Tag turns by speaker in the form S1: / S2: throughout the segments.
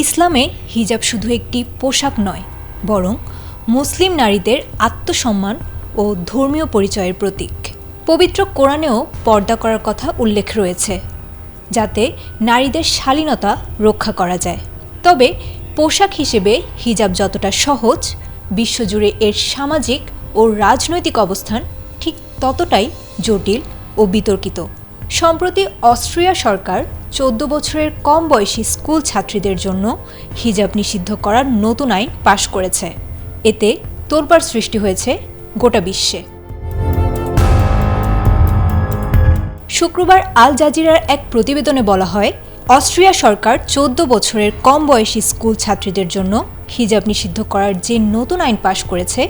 S1: ইসলামে হিজাব শুধু একটি পোশাক নয়, বরং মুসলিম নারীদের আত্মসম্মান ও ধর্মীয় পরিচয়ের প্রতীক। পবিত্র কোরআনেও পর্দা করার কথা উল্লেখ রয়েছে, যাতে নারীদের শালীনতা রক্ষা করা যায়। তবে পোশাক হিসেবে হিজাব যতটা সহজ, বিশ্বজুড়ে এর সামাজিক ও রাজনৈতিক অবস্থান ঠিক ততটাই জটিল ও বিতর্কিত। সম্প্রতি অস্ট্রিয়া সরকার 14 বছরের কম বয়সী স্কুল ছাত্রীদের জন্য হিজাব নিষিদ্ধ করার নতুন আইন পাশ করেছে। এতে তোলপাড় সৃষ্টি হয়েছে গোটা বিশ্বে। শুক্রবার আল জাজিরার এক প্রতিবেদনে বলা হয়, অস্ট্রিয়া সরকার 14 বছরের কম বয়সী স্কুল ছাত্রীদের জন্য হিজাব নিষিদ্ধ করার যে নতুন আইন পাশ করেছে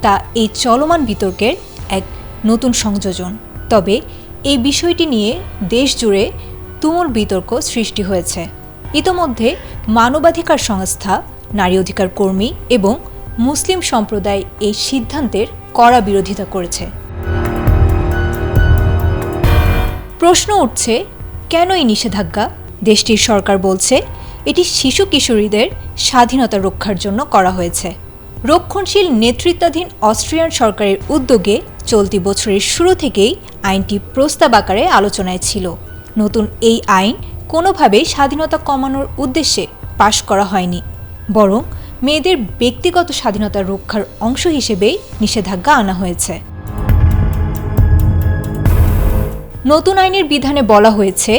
S1: তা এই চলমান বিতর্কের এক নতুন সংযোজন। তবে এই বিষয়টি নিয়ে দেশ জুড়ে তুমুল বিতর্ক সৃষ্টি হয়েছে। ইতোমধ্যে মানবাধিকার সংস্থা, নারী অধিকার কর্মী এবং মুসলিম সম্প্রদায় এই সিদ্ধান্তের কড়া বিরোধিতা করেছে। প্রশ্ন উঠছে, কেন এই নিষেধাজ্ঞা? দেশটির সরকার বলছে এটি শিশু কিশোরীদের স্বাধীনতা রক্ষার জন্য করা হয়েছে। রক্ষণশীল নেতৃত্বাধীন অস্ট্রিয়ান সরকারের উদ্যোগে চলতি বছরের শুরু থেকেই আইনটি প্রস্তাব আকারে আলোচনায় ছিল। নতুন এই আইন কোনোভাবেই স্বাধীনতা কমানোর উদ্দেশ্যে পাশ করা হয়নি, বরং মেয়েদের ব্যক্তিগত স্বাধীনতা রক্ষার অংশ হিসেবেই নিষেধাজ্ঞা আনা হয়েছে। নতুন আইনের বিধানে বলা হয়েছে,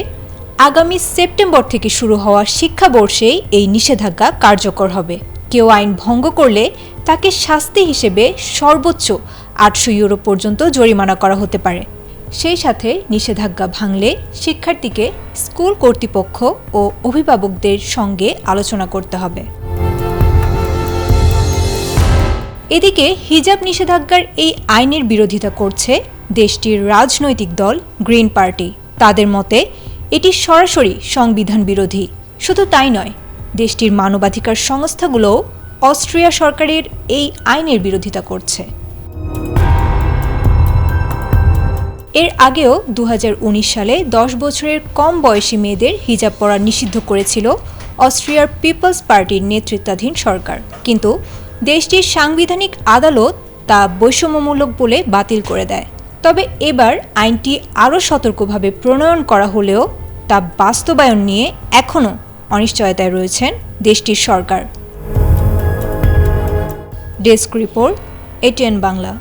S1: আগামী সেপ্টেম্বর থেকে শুরু হওয়া শিক্ষাবর্ষেই এই নিষেধাজ্ঞা কার্যকর হবে। কেউ আইন ভঙ্গ করলে তাকে শাস্তি হিসেবে সর্বোচ্চ 800 ইউরো পর্যন্ত জরিমানা করা হতে পারে। সেই সাথে নিষেধাজ্ঞা ভাঙলে শিক্ষার্থীকে স্কুল কর্তৃপক্ষ ও অভিভাবকদের সঙ্গে আলোচনা করতে হবে। এদিকে হিজাব নিষেধাজ্ঞার এই আইনের বিরোধিতা করছে দেশটির রাজনৈতিক দল গ্রিন পার্টি। তাদের মতে এটি সরাসরি সংবিধান বিরোধী। শুধু তাই নয়, দেশটির মানবাধিকার সংস্থাগুলোও অস্ট্রিয়া সরকারের এই আইনের বিরোধিতা করছে। এর আগেও 2019 সালে 10 বছরের কম বয়সী মেয়েদের হিজাব পরা নিষিদ্ধ করেছিল অস্ট্রিয়ার পিপলস পার্টির নেতৃত্বাধীন সরকার, কিন্তু দেশটির সাংবিধানিক আদালত তা বৈষম্যমূলক বলে বাতিল করে দেয়। তবে এবার আইনটি আরও সতর্কভাবে প্রণয়ন করা হলেও তা বাস্তবায়ন নিয়ে এখনও অনিশ্চয়তায় রয়েছেন দেশটির সরকার। Desk report, ATN Bangla.